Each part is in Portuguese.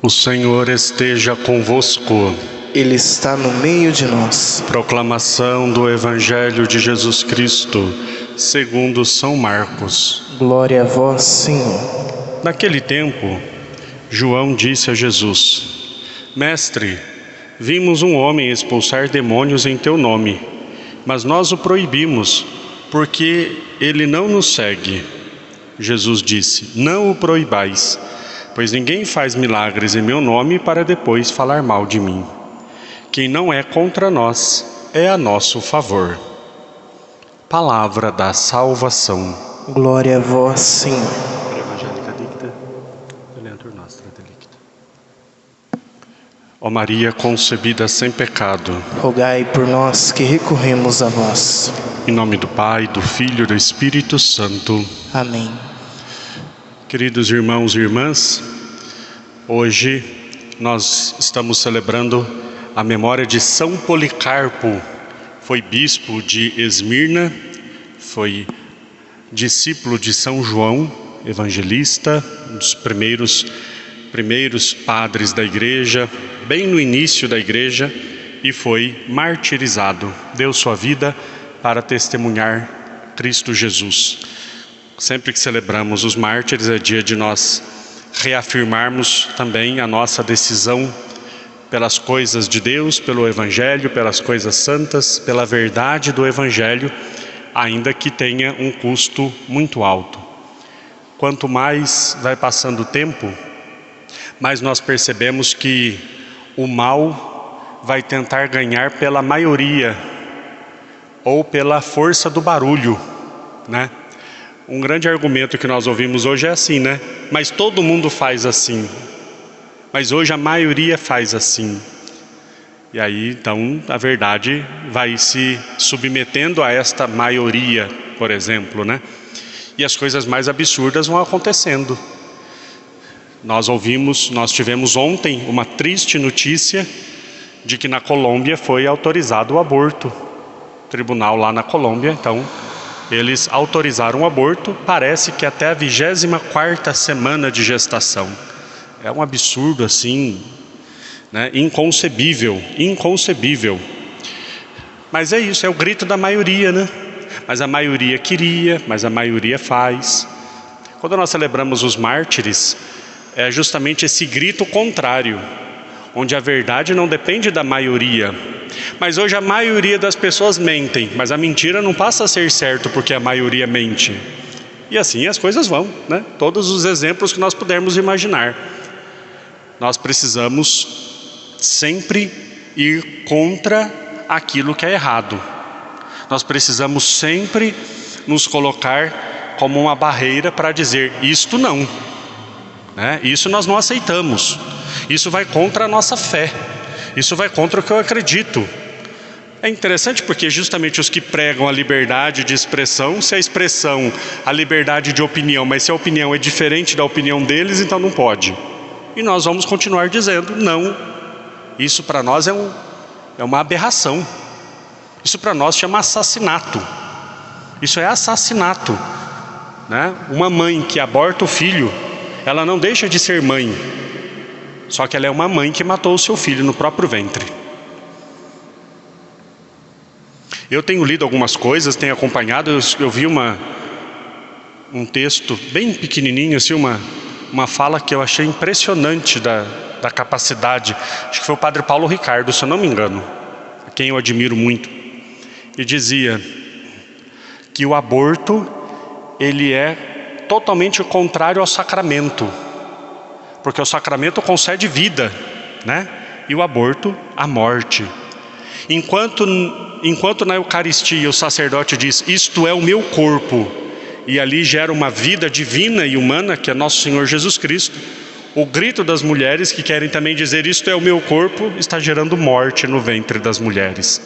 O Senhor esteja convosco. Ele está no meio de nós. Proclamação do Evangelho de Jesus Cristo, segundo São Marcos. Glória a vós, Senhor. Naquele tempo, João disse a Jesus: Mestre, vimos um homem expulsar demônios em teu nome, mas nós o proibimos, porque ele não nos segue. Jesus disse: Não o proibais, pois ninguém faz milagres em meu nome para depois falar mal de mim. Quem não é contra nós é a nosso favor. Palavra da salvação. Glória a vós, Senhor. Ó Maria concebida sem pecado, Rogai por nós que recorremos a vós. em nome do Pai, do Filho e do Espírito Santo. Amém. Queridos irmãos e irmãs, hoje nós estamos celebrando a memória de São Policarpo. Foi bispo de Esmirna, foi discípulo de São João Evangelista, um dos primeiros padres da igreja, bem no início da igreja, e foi martirizado. Deu sua vida para testemunhar Cristo Jesus. Sempre que celebramos os mártires, é dia de nós reafirmarmos também a nossa decisão pelas coisas de Deus, pelo Evangelho, pelas coisas santas, pela verdade do Evangelho, ainda que tenha um custo muito alto. Quanto mais vai passando o tempo, mais nós percebemos que o mal vai tentar ganhar pela maioria ou pela força do barulho, né? Um grande argumento que nós ouvimos hoje é assim, né? Mas todo mundo faz assim. Mas hoje a maioria faz assim. E aí, então, a verdade vai se submetendo a esta maioria, por exemplo, né? E as coisas mais absurdas vão acontecendo. Nós tivemos ontem uma triste notícia de que na Colômbia foi autorizado o aborto. O tribunal lá na Colômbia, então, eles autorizaram o aborto, parece que até a 24ª semana de gestação. É um absurdo assim, né? Inconcebível. Mas é isso, é o grito da maioria, né? Mas a maioria queria, mas a maioria faz. Quando nós celebramos os mártires, é justamente esse grito contrário, onde a verdade não depende da maioria. Mas hoje a maioria das pessoas mentem, mas a mentira não passa a ser certo porque a maioria mente. E assim as coisas vão, né? Todos os exemplos que nós pudermos imaginar. Nós precisamos sempre ir contra aquilo que é errado. Nós precisamos sempre nos colocar como uma barreira para dizer: isto não, né? Isso nós não aceitamos. Isso vai contra a nossa fé. Isso vai contra o que eu acredito. É interessante porque justamente os que pregam a liberdade de expressão, se a expressão, a liberdade de opinião, mas se a opinião é diferente da opinião deles, então não pode. E nós vamos continuar dizendo: não, isso para nós é uma aberração. Isso para nós chama assassinato. Isso é assassinato, né? Uma mãe que aborta o filho, ela não deixa de ser mãe, só que ela é uma mãe que matou o seu filho no próprio ventre. Eu tenho lido algumas coisas, tenho acompanhado, eu vi um texto bem pequenininho, assim, uma fala que eu achei impressionante da capacidade. Acho que foi o padre Paulo Ricardo, se eu não me engano, a quem eu admiro muito. E dizia que o aborto, ele é totalmente o contrário ao sacramento, porque o sacramento concede vida, né? E o aborto, a morte. Enquanto na Eucaristia o sacerdote diz: isto é o meu corpo, e ali gera uma vida divina e humana, que é nosso Senhor Jesus Cristo, o grito das mulheres que querem também dizer: isto é o meu corpo, está gerando morte no ventre das mulheres.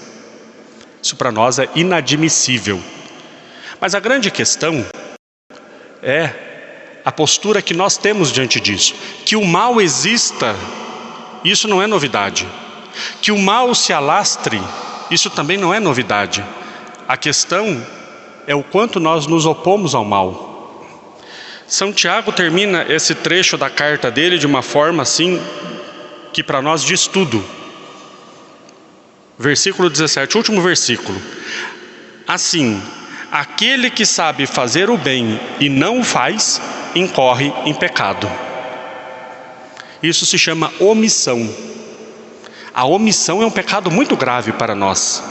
Isso para nós é inadmissível. Mas a grande questão é a postura que nós temos diante disso. Que o mal exista, isso não é novidade. Que o mal se alastre, isso também não é novidade. A questão é o quanto nós nos opomos ao mal. São Tiago termina esse trecho da carta dele de uma forma assim, que para nós diz tudo. Versículo 17, último versículo. Assim, aquele que sabe fazer o bem e não o faz, incorre em pecado. Isso se chama omissão. A omissão é um pecado muito grave para nós.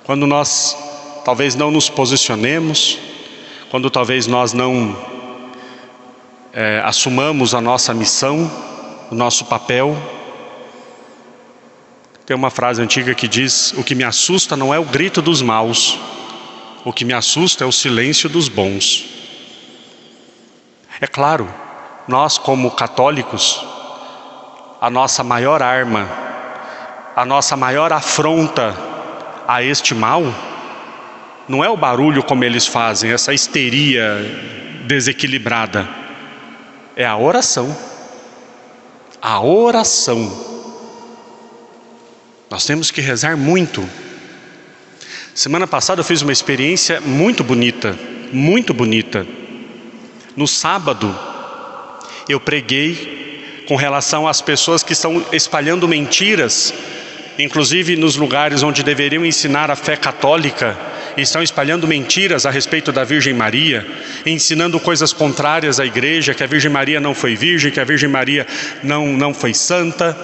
Quando nós talvez não nos posicionemos, quando talvez nós não assumamos a nossa missão, o nosso papel. Tem uma frase antiga que diz: o que me assusta não é o grito dos maus, o que me assusta é o silêncio dos bons. É claro, nós como católicos, a nossa maior arma, a nossa maior afronta a este mal, não é o barulho como eles fazem, essa histeria desequilibrada, é a oração. A oração. Nós temos que rezar muito. Semana passada eu fiz uma experiência muito bonita, muito bonita. No sábado, eu preguei com relação às pessoas que estão espalhando mentiras, inclusive nos lugares onde deveriam ensinar a fé católica, e estão espalhando mentiras a respeito da Virgem Maria, ensinando coisas contrárias à igreja, que a Virgem Maria não foi virgem, que a Virgem Maria não foi santa.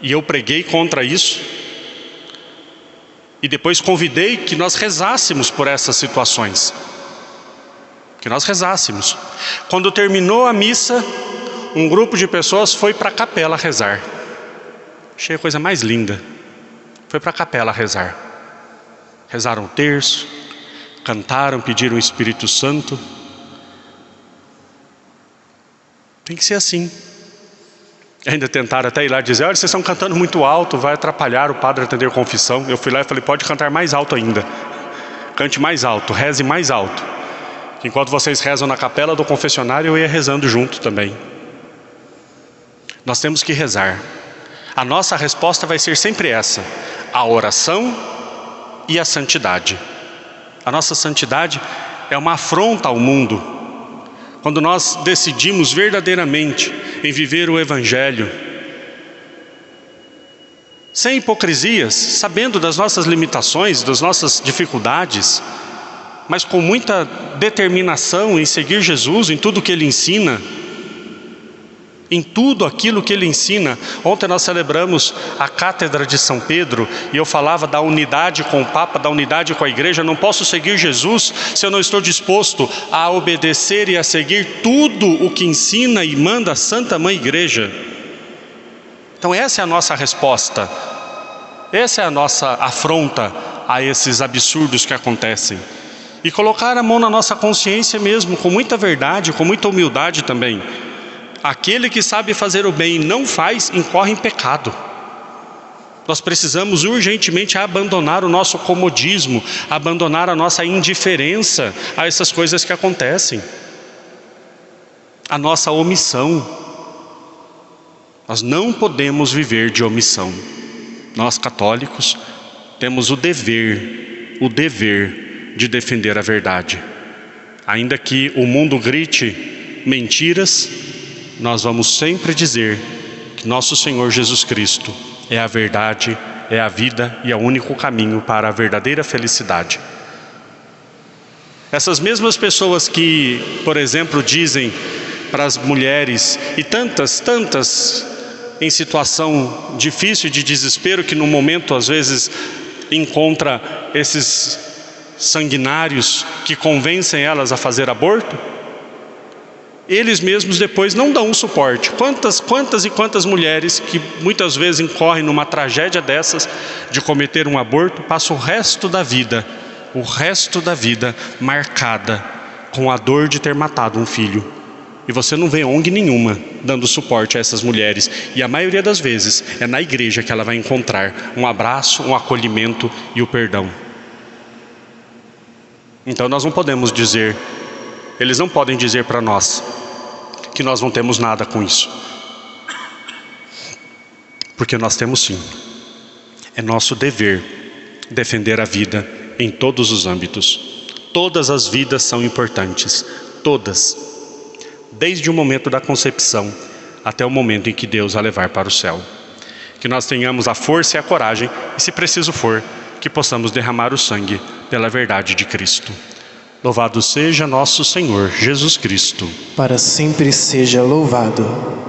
E eu preguei contra isso. E depois convidei que nós rezássemos por essas situações. Que nós rezássemos. Quando terminou a missa, um grupo de pessoas foi para a capela rezar. Achei a coisa mais linda. Foi para a capela rezar. Rezaram o terço, cantaram, pediram o Espírito Santo. Tem que ser assim. Ainda tentaram até ir lá dizer: olha, vocês estão cantando muito alto, vai atrapalhar o padre a atender confissão. Eu fui lá e falei: pode cantar mais alto ainda. Cante mais alto, reze mais alto. Enquanto vocês rezam na capela do confessionário, eu ia rezando junto também. Nós temos que rezar. A nossa resposta vai ser sempre essa: a oração e a santidade. A nossa santidade é uma afronta ao mundo. Quando nós decidimos verdadeiramente em viver o Evangelho, sem hipocrisias, sabendo das nossas limitações, das nossas dificuldades, mas com muita determinação em seguir Jesus, em tudo que Ele ensina, em tudo aquilo que Ele ensina. Ontem nós celebramos a Cátedra de São Pedro, e eu falava da unidade com o Papa, da unidade com a Igreja. Não posso seguir Jesus se eu não estou disposto a obedecer e a seguir tudo o que ensina e manda a Santa Mãe Igreja. Então essa é a nossa resposta, essa é a nossa afronta a esses absurdos que acontecem. E colocar a mão na nossa consciência mesmo, com muita verdade, com muita humildade também. Aquele que sabe fazer o bem e não faz, incorre em pecado. Nós precisamos urgentemente abandonar o nosso comodismo, abandonar a nossa indiferença a essas coisas que acontecem. A nossa omissão. Nós não podemos viver de omissão. Nós católicos temos o dever de defender a verdade. Ainda que o mundo grite mentiras, nós vamos sempre dizer que nosso Senhor Jesus Cristo é a verdade, é a vida e é o único caminho para a verdadeira felicidade. Essas mesmas pessoas que, por exemplo, dizem para as mulheres, e tantas em situação difícil de desespero, que no momento às vezes encontra esses sanguinários que convencem elas a fazer aborto, eles mesmos depois não dão um suporte. Quantas mulheres que muitas vezes incorrem numa tragédia dessas, de cometer um aborto, passam o resto da vida marcada com a dor de ter matado um filho. E você não vê ONG nenhuma dando suporte a essas mulheres. E a maioria das vezes é na igreja que ela vai encontrar um abraço, um acolhimento e o perdão. Então nós não podemos dizer, eles não podem dizer para nós que nós não temos nada com isso. Porque nós temos sim. É nosso dever defender a vida em todos os âmbitos. Todas as vidas são importantes, todas, desde o momento da concepção até o momento em que Deus a levar para o céu. Que nós tenhamos a força e a coragem, e se preciso for, que possamos derramar o sangue pela verdade de Cristo. Louvado seja nosso Senhor Jesus Cristo. Para sempre seja louvado.